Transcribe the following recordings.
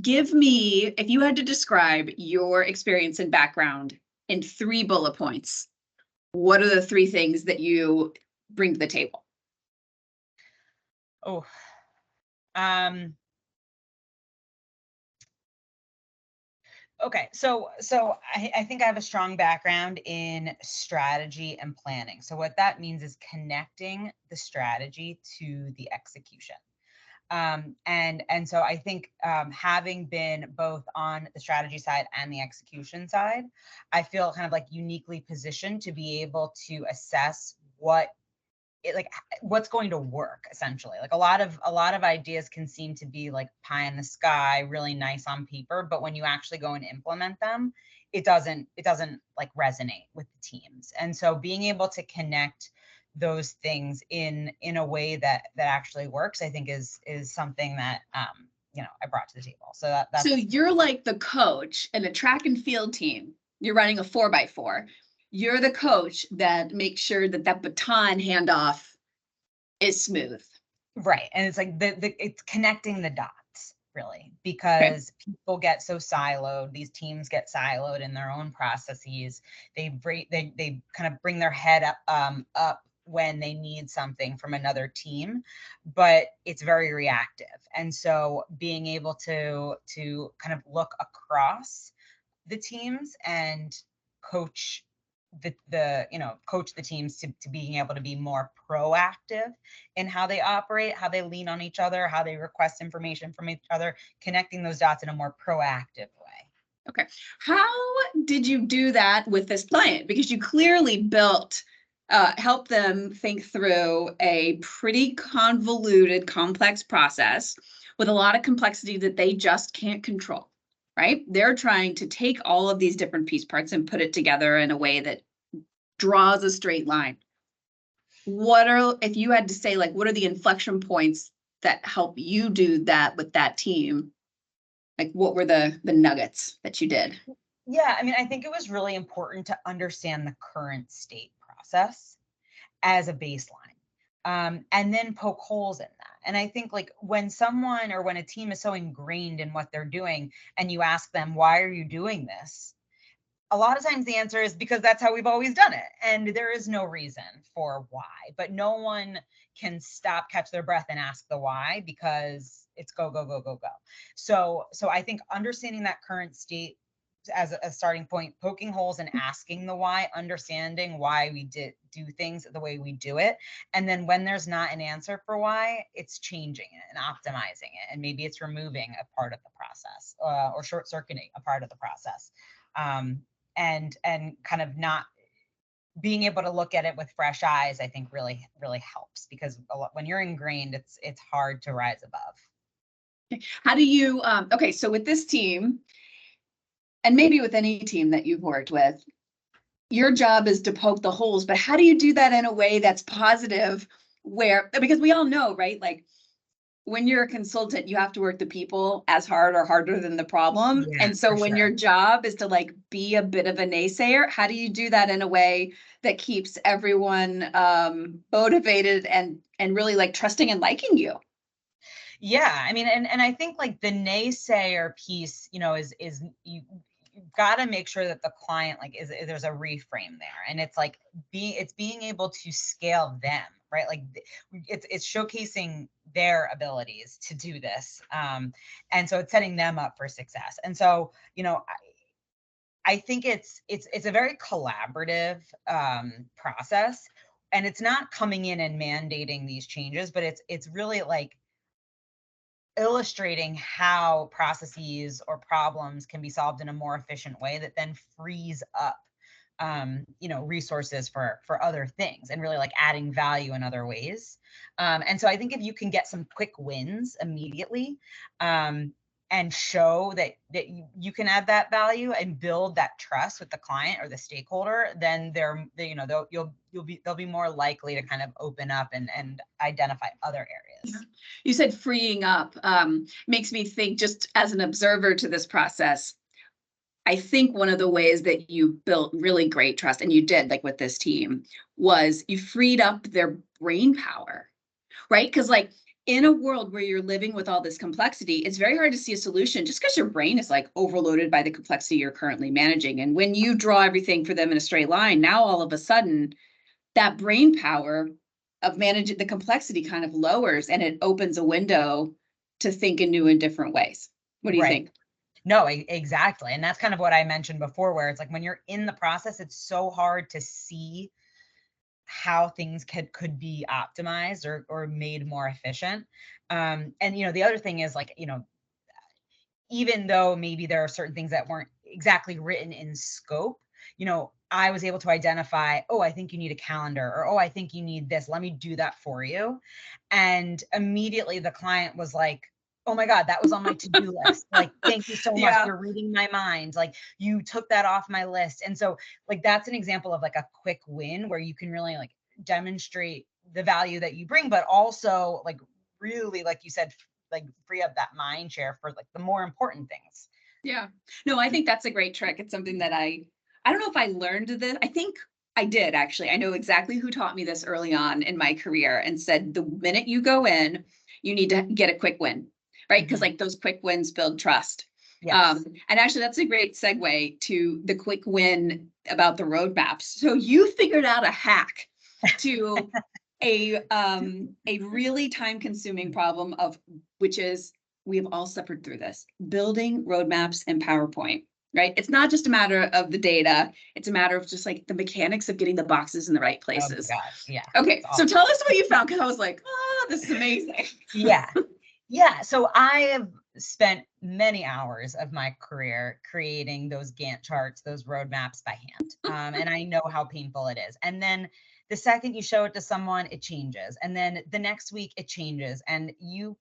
give me, if you had to describe your experience and background in 3 bullet points, what are the 3 things that you bring to the table? Oh, okay. So I think I have a strong background in strategy and planning. So what that means is connecting the strategy to the execution. And so I think having been both on the strategy side and the execution side, I feel kind of like uniquely positioned to be able to assess what's going to work, essentially. Like a lot of ideas can seem to be like pie in the sky, really nice on paper, but when you actually go and implement them, it doesn't like resonate with the teams. And so being able to connect those things in a way that actually works, I think is something that I brought to the table. So that's so you're like the coach in a track and field team. You're running a 4x4. You're the coach that makes sure that baton handoff is smooth. Right. And it's like it's connecting the dots, really, because people get so siloed. These teams get siloed in their own processes. They kind of bring their head up when they need something from another team, but it's very reactive. And so being able to kind of look across the teams and coach coach the teams to being able to be more proactive in how they operate, how they lean on each other, how they request information from each other, connecting those dots in a more proactive way. Okay. How did you do that with this client? Because you clearly help them think through a pretty convoluted, complex process with a lot of complexity that they just can't control, right? They're trying to take all of these different piece parts and put it together in a way that draws a straight line. If you had to say, like, what are the inflection points that help you do that with that team? Like, what were the nuggets that you did? Yeah, I mean, I think it was really important to understand the current state process as a baseline, and then poke holes in that. And I think like when someone or when a team is so ingrained in what they're doing and you ask them, why are you doing this? A lot of times the answer is because that's how we've always done it. And there is no reason for why, but no one can stop, catch their breath and ask the why, because it's go, go, go, go, go. So I think understanding that current state as a starting point, poking holes and asking the why, understanding why we do things the way we do it. And then when there's not an answer for why, it's changing it and optimizing it. And maybe it's removing a part of the process or short circuiting a part of the process. And kind of not being able to look at it with fresh eyes, I think really, really helps, because when you're ingrained, it's hard to rise above. How do you, okay, so with this team, and maybe with any team that you've worked with, your job is to poke the holes, but how do you do that in a way that's positive, because we all know, right? Like, when you're a consultant, you have to work the people as hard or harder than the problem. Yeah, and so when your job is to like be a bit of a naysayer, how do you do that in a way that keeps everyone motivated and really like trusting and liking you? Yeah, I mean, and I think like the naysayer piece, is you've got to make sure that the client is there's a reframe there, and it's like being able to scale them, right? Like it's showcasing their abilities to do this, and so it's setting them up for success. And so I think it's a very collaborative process, and it's not coming in and mandating these changes, but it's really like illustrating how processes or problems can be solved in a more efficient way that then frees up resources for other things, and really like adding value in other ways. And so I think if you can get some quick wins immediately, and show that you can add that value and build that trust with the client or the stakeholder, then they'll be more likely to kind of open up and identify other areas. Yeah. You said freeing up, makes me think, just as an observer to this process, I think one of the ways that you built really great trust, and you did, like with this team, was you freed up their brain power, right? Because like in a world where you're living with all this complexity, it's very hard to see a solution just because your brain is like overloaded by the complexity you're currently managing. And when you draw everything for them in a straight line, now all of a sudden that brain power of managing the complexity kind of lowers, and it opens a window to think in new and different ways. What do you Right. think? No, exactly. And that's kind of what I mentioned before, where it's like when you're in the process, it's so hard to see how things could be optimized or made more efficient. And the other thing is like, even though maybe there are certain things that weren't exactly written in scope, I was able to identify, oh, I think you need a calendar, or, oh, I think you need this. Let me do that for you. And immediately the client was like, oh my God, that was on my to-do list. Like, thank you so much. Yeah. You're reading my mind. Like, you took that off my list. And so, like, that's an example of like a quick win where you can really like demonstrate the value that you bring, but also like really, like you said, like free up that mind share for like the more important things. Yeah. No, I think that's a great trick. It's something that I don't know if I learned this. I think I did actually. I know exactly who taught me this early on in my career and said the minute you go in, you need to get a quick win, right? Because Mhm. like those quick wins build trust. Yes. And actually, that's a great segue to the quick win about the roadmaps. So you figured out a hack to a really time consuming problem of which is we have all suffered through this building roadmaps in PowerPoint, right? It's not just a matter of the data, it's a matter of just like the mechanics of getting the boxes in the right Oh my places. God. Yeah. It's Okay, so awful. tell us what you found because I was like, oh, this is amazing. Yeah. Yeah. So I have spent many hours of my career creating those Gantt charts, those roadmaps by hand. And I know how painful it is. And then the second you show it to someone, it changes. And then the next week it changes. And you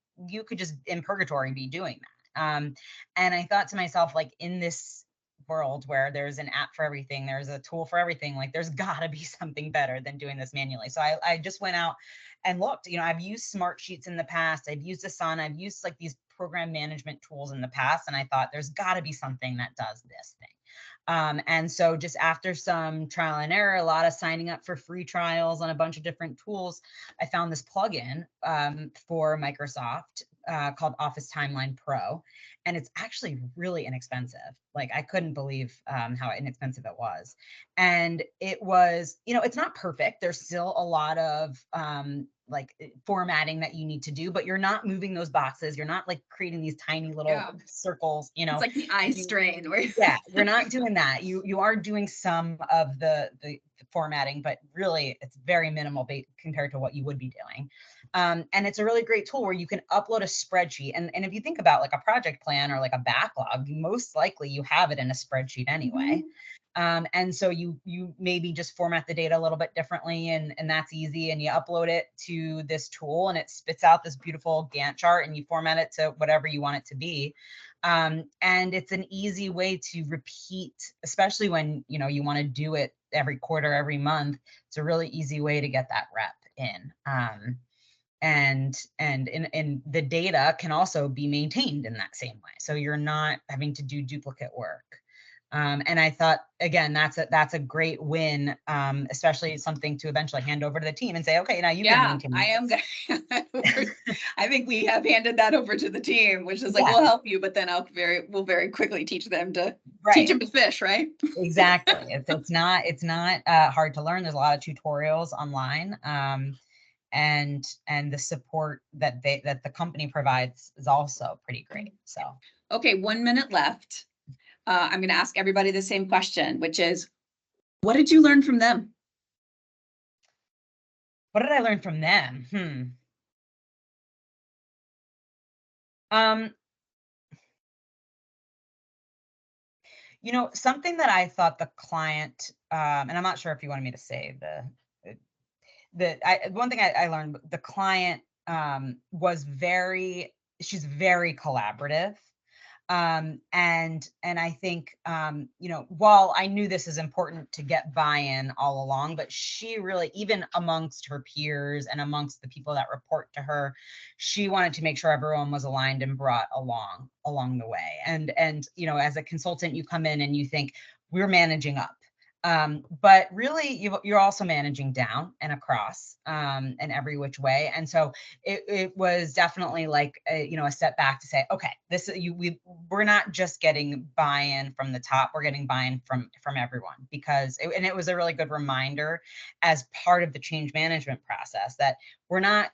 could just in purgatory be doing that. And I thought to myself, like in this world where there's an app for everything, there's a tool for everything, like there's gotta be something better than doing this manually. So I just went out and looked. I've used smart sheets in the past, I've used Asana, I've used like these program management tools in the past, and I thought there's got to be something that does this thing. And so just after some trial and error, a lot of signing up for free trials on a bunch of different tools, I found this plugin for Microsoft called Office Timeline Pro. And it's actually really inexpensive. Like I couldn't believe how inexpensive it was. And it was, it's not perfect. There's still a lot of formatting that you need to do, but you're not moving those boxes. You're not like creating these tiny little Yeah, circles, it's like the eye strain where yeah, you're not doing that. You are doing some of the formatting, but really it's very minimal compared to what you would be doing. And it's a really great tool where you can upload a spreadsheet. And if you think about like a project plan or like a backlog, most likely you have it in a spreadsheet anyway. Mhm. And so you maybe just format the data a little bit differently, and that's easy. And you upload it to this tool and it spits out this beautiful Gantt chart, and you format it to whatever you want it to be. And it's an easy way to repeat, especially when you want to do it every quarter, every month. It's a really easy way to get that rep in. And the data can also be maintained in that same way, so you're not having to do duplicate work. And I thought, again, that's a great win, especially something to eventually hand over to the team and say, okay, now you can Yeah, maintain I am this. gonna I think we have handed that over to the team, which is like, Yeah, we'll help you, but then we'll very quickly teach them right. to fish, right? Exactly. It's not hard to learn. There's a lot of tutorials online, and the support that the company provides is also pretty great. So, Okay, 1 minute left. I'm gonna ask everybody the same question, which is, what did you learn from them? what did I learn from them? Um, something that I thought the client, and I'm not sure if you wanted me to say one thing I learned, the client she's very collaborative. And I think, while I knew this is important to get buy-in all along, but she really, even amongst her peers and amongst the people that report to her, she wanted to make sure everyone was aligned and brought along the way. And as a consultant, you come in and you think we're managing up. But really, you're also managing down and across, and every which way. And so it was definitely like a step back to say, okay, we're not just getting buy-in from the top, we're getting buy-in from everyone, because it was a really good reminder as part of the change management process that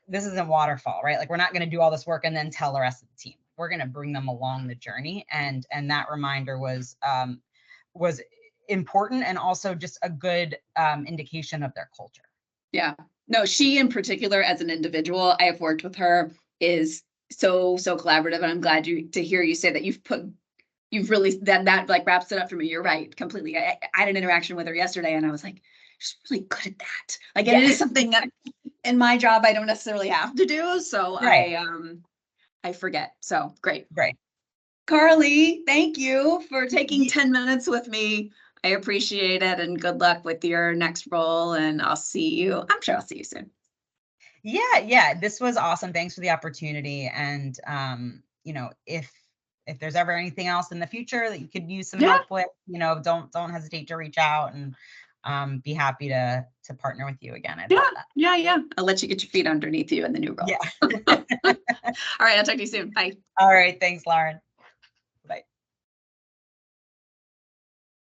this isn't waterfall, right? Like, we're not going to do all this work and then tell the rest of the team. We're going to bring them along the journey, and that reminder was important, and also just a good indication of their culture. Yeah. No, she in particular, as an individual, I have worked with her, is so collaborative. And I'm glad to hear you say that you've really, that like wraps it up for me. You're right, completely. I had an interaction with her yesterday and I was like, she's really good at that. Like, it is something that in my job I don't necessarily have to do. So Right. I forget. So great. Right. Carly, thank you for taking 10 minutes with me. I appreciate it, and good luck with your next role. And I'm sure I'll see you soon. Yeah. This was awesome. Thanks for the opportunity. And if there's ever anything else in the future that you could use some help with, don't hesitate to reach out, and be happy to partner with you again. I'd love that. Yeah. I'll let you get your feet underneath you in the new role. Yeah. All right. I'll talk to you soon. Bye. All right. Thanks, Lauren.